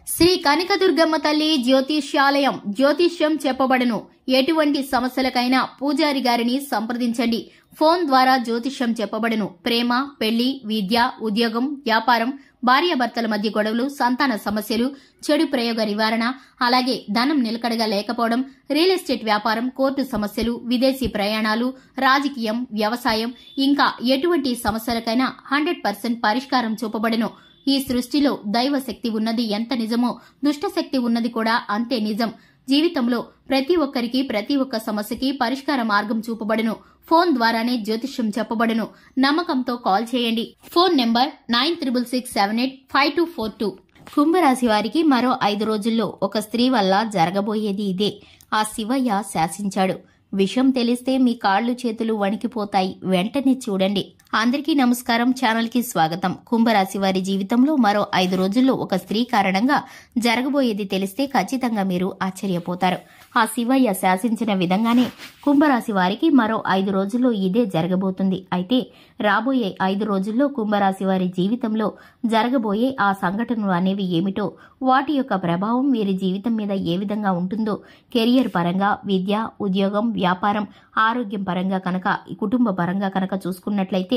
శ్రీ కనకదుర్గమ్మ తల్లి జ్యోతిష్యాలయం జ్యోతిష్యం చెప్పబడును. ఎటువంటి సమస్యలకైనా పూజారి గారిని సంప్రదించండి. ఫోన్ ద్వారా జ్యోతిష్యం చెప్పబడును. ప్రేమ, పెళ్లి, విద్య, ఉద్యోగం, వ్యాపారం, భార్యాభర్తల మధ్య గొడవలు, సంతాన సమస్యలు, చెడు ప్రయోగ నివారణ, అలాగే ధనం నిలకడగా లేకపోవడం, రియల్ ఎస్టేట్ వ్యాపారం, కోర్టు సమస్యలు, విదేశీ ప్రయాణాలు, రాజకీయం, వ్యవసాయం, ఇంకా ఎటువంటి సమస్యలకైనా 100% పరిష్కారం చూపబడును. ఈ సృష్టిలో దైవ శక్తి ఉన్నది ఎంత నిజమో దుష్ట శక్తి ఉన్నది కూడా అంతే నిజం. జీవితంలో ప్రతి ఒక్కరికి ప్రతి ఒక్క సమస్యకి పరిష్కార మార్గం చూపబడును. ఫోన్ ద్వారానే జ్యోతిష్యం చెప్పబడును. నమ్మకంతో కాల్ చేయండి. Phone number 9666785242. కుంభరాశి వారికి మరో 5 రోజుల్లో ఒక స్త్రీ వల్ల జరగబోయేది ఇదే. ఆ శివయ్య శాసించాడు. విషయం తెలిస్తే మీ కాళ్లు చేతులు వణికిపోతాయి. వెంటనే చూడండి. అందరికీ నమస్కారం. ఛానల్ కి స్వాగతం. కుంభరాశి వారి జీవితంలో మరో 5 రోజుల్లో ఒక స్త్రీ కారణంగా జరగబోయేది తెలిస్తే ఖచ్చితంగా మీరు ఆశ్చర్యపోతారు. ఆ శివయ్య శాసించిన విధంగానే కుంభరాశి వారికి మరో 5 రోజుల్లో ఇదే జరగబోతుంది. అయితే రాబోయే 5 రోజుల్లో కుంభరాశి వారి జీవితంలో జరగబోయే ఆ సంఘటనలు అనేవి ఏమిటో, వాటి యొక్క ప్రభావం వీరి జీవితం మీద ఏ విధంగా ఉంటుందో, కెరియర్ పరంగా, విద్య, ఉద్యోగం, వ్యాపారం, ఆరోగ్యం పరంగా కనుక, కుటుంబ పరంగా కనుక చూసుకున్నట్లయితే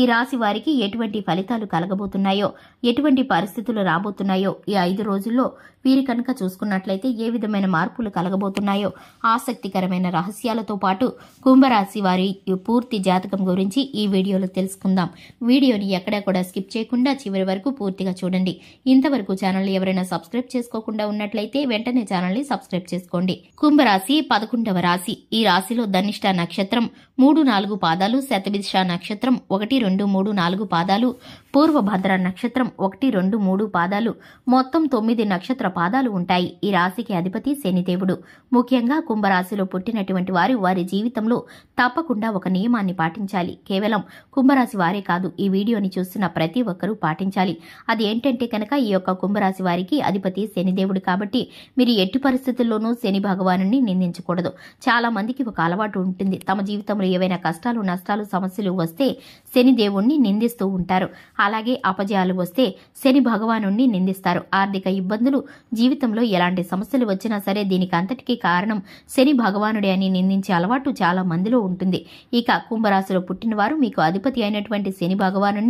ఈ రాశి వారికి ఎటువంటి ఫలితాలు కలగబోతున్నాయో, ఎటువంటి పరిస్థితులు రాబోతున్నాయో, ఈ 5 రోజుల్లో వీరి కనుక చూసుకున్నట్లయితే ఏ విధమైన మార్పులు కలగబోతున్నాయో, ఆసక్తికరమైన రహస్యాలతో పాటు కుంభరాశి వారి పూర్తి జాతకం గురించి ఈ వీడియోలో తెలుసుకుందాం. వీడియోని ఎక్కడా కూడా స్కిప్ చేయకుండా చివరి వరకు పూర్తిగా చూడండి. ఇంతవరకు ఛానల్ ఎవరైనా సబ్స్క్రైబ్ చేసుకోకుండా ఉన్నట్లయితే వెంటనే ఛానల్ ని సబ్స్క్రైబ్ చేసుకోండి. కుంభరాశి 11వ రాశి. ఈ రాశిలో ధనిష్ట నక్షత్రం 3-4 పాదాలు, శతభిష నక్షత్రం 1, 2, 3, 4 పాదాలు, పూర్వభద్ర నక్షత్రం 1, 2, 3 పాదాలు, మొత్తం 9 నక్షత్ర పాదాలు ఉంటాయి. ఈ రాశికి అధిపతి శనిదేవుడు. ముఖ్యంగా కుంభరాశిలో పుట్టినటువంటి వారు వారి జీవితంలో తప్పకుండా ఒక నియమాన్ని పాటించాలి. కేవలం కుంభరాశి వారే కాదు, ఈ వీడియోని చూస్తున్న ప్రతి ఒక్కరూ పాటించాలి. అది ఏంటంటే కనుక ఈ యొక్క కుంభరాశి వారికి అధిపతి శనిదేవుడు కాబట్టి మీరు ఎట్టి పరిస్థితుల్లోనూ శని భగవాను నిందించకూడదు. చాలా మందికి ఒక అలవాటు ఉంటుంది. తమ జీవితంలో ఏవైనా కష్టాలు, నష్టాలు, సమస్యలు వస్తే శనిదేవుణ్ణి నిందిస్తూ ఉంటారు. అలాగే అపజయాలు వస్తే శని భగవాను నిందిస్తారు. ఆర్థిక ఇబ్బందులు, జీవితంలో ఎలాంటి సమస్యలు వచ్చినా సరే దీనికి అంతటికీ కారణం శని భగవానుడే అని నిందించే అలవాటు చాలా మందిలో ఉంటుంది. ఇక కుంభరాశిలో పుట్టిన వారు మీకు అధిపతి అయినటువంటి శని భగవాను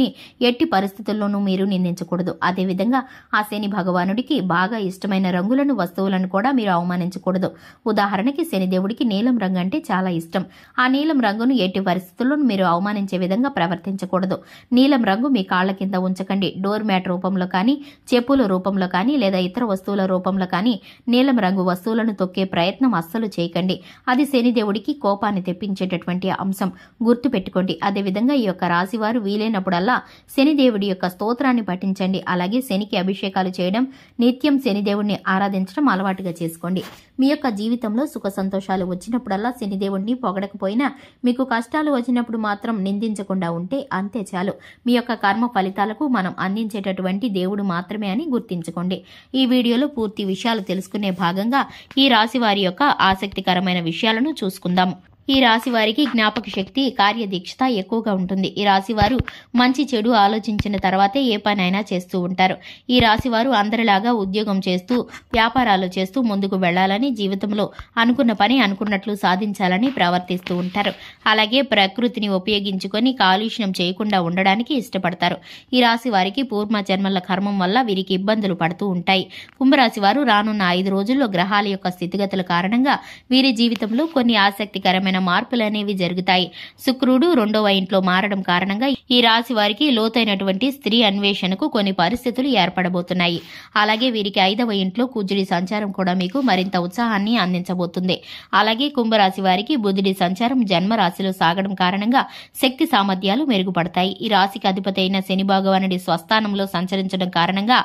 ఎట్టి పరిస్థితుల్లోనూ మీరు నిందించకూడదు. అదేవిధంగా ఆ శని భగవానుడికి బాగా ఇష్టమైన రంగులను, వస్తువులను కూడా మీరు అవమానించకూడదు. ఉదాహరణకి శనిదేవుడికి నీలం రంగు అంటే చాలా ఇష్టం. ఆ నీలం రంగును ఎట్టి పరిస్థితుల్లోనూ మీరు అవమానించే విధంగా ప్రవర్తించకూడదు. నీలం రంగు మీ కాళ్ల కింద ఉంచకండి. డోర్ మ్యాట్ రూపంలో కానీ, చెప్పుల రూపంలో కానీ, లేదా ఇతర వస్తువుల రూపంలో కానీ నీలం రంగు వస్తువులను తొక్కే ప్రయత్నం అస్సలు చేయకండి. అది శనిదేవుడికి కోపాన్ని తెప్పించేటటువంటి అంశం. గుర్తు పెట్టుకోండి. అదేవిధంగా ఈ యొక్క రాశి వారు వీలైనప్పుడల్లా శనిదేవుడి యొక్క స్తోత్రాన్ని పఠించండి. అలాగే శనికి అభిషేకాలు చేయడం, నిత్యం శనిదేవుడిని ఆరాధించడం అలవాటుగా చేసుకోండి. మీ యొక్క జీవితంలో సుఖ సంతోషాలు వచ్చినప్పుడల్లా శనిదేవుడిని పొగడకపోయినా మీకు కష్టాలు వచ్చినప్పుడు మాత్రం నిందించకుండా ఉంటే అంతే చాలు. మీ యొక్క కర్మ ఫలితాలకు మనం అందించేటటువంటి దేవుడు మాత్రమే అని గుర్తించుకోండి. ఈ వీడియోలో పూర్తి విషయాలు తెలుసుకునే భాగంగా ఈ రాశి వారి యొక్క ఆసక్తికరమైన విషయాలను చూసుకుందాం. ఈ రాశి వారికి జ్ఞాపక శక్తి, కార్యదీక్షత ఎక్కువగా ఉంటుంది. ఈ రాశి వారు మంచి చెడు ఆలోచించిన తర్వాతే ఏ పనైనా చేస్తూ ఉంటారు. ఈ రాశి వారు అందరిలాగా ఉద్యోగం చేస్తూ, వ్యాపారాలు చేస్తూ ముందుకు వెళ్లాలని, జీవితంలో అనుకున్న పని అనుకున్నట్లు సాధించాలని ప్రవర్తిస్తూ ఉంటారు. అలాగే ప్రకృతిని ఉపయోగించుకొని కాలుష్యం చేయకుండా ఉండడానికి ఇష్టపడతారు. ఈ రాశి వారికి పూర్వ జన్మల కర్మం వల్ల వీరికి ఇబ్బందులు పడుతూ ఉంటాయి. కుంభరాశి వారు రానున్న 5 రోజుల్లో గ్రహాల యొక్క స్థితిగతుల కారణంగా వీరి జీవితంలో కొన్ని ఆసక్తికరమైన మార్పులు అనేవి జరుగుతాయి. శుక్రుడు 2వ ఇంట్లో మారడం కారణంగా ఈ రాశి వారికి లోతైనటువంటి స్త్రీ అన్వేషణకు కొన్ని పరిస్థితులు ఏర్పడబోతున్నాయి. అలాగే వీరికి 5వ ఇంట్లో కుజుడి సంచారం కూడా మీకు మరింత ఉత్సాహాన్ని అందించబోతుంది. అలాగే కుంభరాశి వారికి బుధుడి సంచారం జన్మరాశిలో సాగడం కారణంగా శక్తి సామర్థ్యాలు మెరుగుపడతాయి. ఈ రాశికి అధిపతి అయిన శని భగవానుడి స్వస్థానంలో సంచరించడం కారణంగా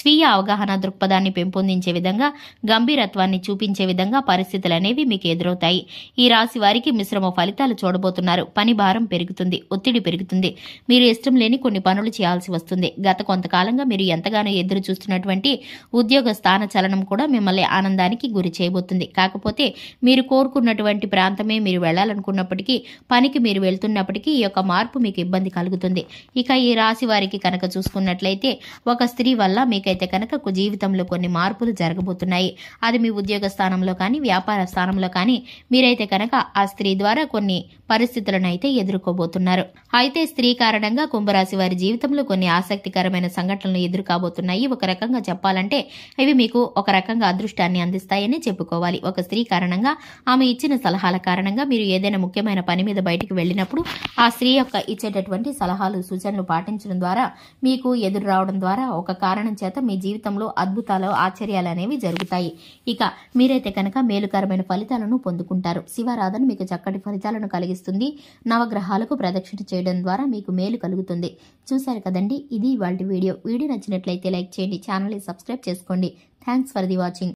స్వీయ అవగాహన దృక్పథాన్ని పెంపొందించే విధంగా, గంభీరత్వాన్ని చూపించే విధంగా పరిస్థితులు అనేవి మీకు ఎదురవుతాయి. ఈ రాశి వారికి మిశ్రమ ఫలితాలు చూడబోతున్నారు. పని భారం పెరుగుతుంది, ఒత్తిడి పెరుగుతుంది. మీరు ఇష్టం లేని కొన్ని పనులు చేయాల్సి వస్తుంది. గత కొంతకాలంగా మీరు ఎంతగానో ఎదురు చూస్తున్నటువంటి ఉద్యోగ స్థాన చలనం కూడా మిమ్మల్ని ఆనందానికి గురి చేయబోతుంది. కాకపోతే మీరు కోరుకున్నటువంటి ప్రాంతమే మీరు వెళ్లాలనుకున్నప్పటికీ, పనికి మీరు వెళ్తున్నప్పటికీ ఈ యొక్క మార్పు మీకు ఇబ్బంది కలుగుతుంది. ఇక ఈ రాశి వారికి కనుక చూసుకున్నట్లయితే ఒక స్త్రీ వల్ల మీకైతే కనుక జీవితంలో కొన్ని మార్పులు జరగబోతున్నాయి. అది మీ ఉద్యోగ స్థానంలో కానీ, వ్యాపార స్థానంలో కానీ మీరైతే కనుక ఆ స్త్రీ ద్వారా కొన్ని పరిస్థితులను అయితే ఎదుర్కోబోతున్నారు. అయితే స్త్రీ కారణంగా కుంభరాశి వారి జీవితంలో కొన్ని ఆసక్తికరమైన సంఘటనలు ఎదుర్కోబోతున్నాయి. ఒక రకంగా చెప్పాలంటే ఇవి మీకు ఒక రకంగా అదృష్టాన్ని అందిస్తాయని చెప్పుకోవాలి. ఒక స్త్రీ కారణంగా, ఆమె ఇచ్చిన సలహాల కారణంగా మీరు ఏదైనా ముఖ్యమైన పని మీద బయటికి వెళ్ళినప్పుడు ఆ స్త్రీ యొక్క ఇచ్చేటటువంటి సలహాలు, సూచనలు పాటించడం ద్వారా, మీకు ఎదురు రావడం ద్వారా ఒక కారణం చేత మీ జీవితంలో అద్భుతాలు, ఆశ్చర్యాలు అనేవి జరుగుతాయి. ఇక మీరైతే కనుక మేలుకరమైన ఫలితాలను పొందుకుంటారు. శివారాధన మీకు చక్కటి ఫలితాలను కలిగిస్తుంది. నవగ్రహాలకు ప్రదక్షిణ చేయడం ద్వారా మీకు మేలు కలుగుతుంది. చూశారు కదండి, ఇది ఇవాల్టి వీడియో. వీడియో నచ్చినట్లయితే లైక్ చేయండి, ఛానల్ని సబ్స్క్రైబ్ చేసుకోండి. Thanks for the watching.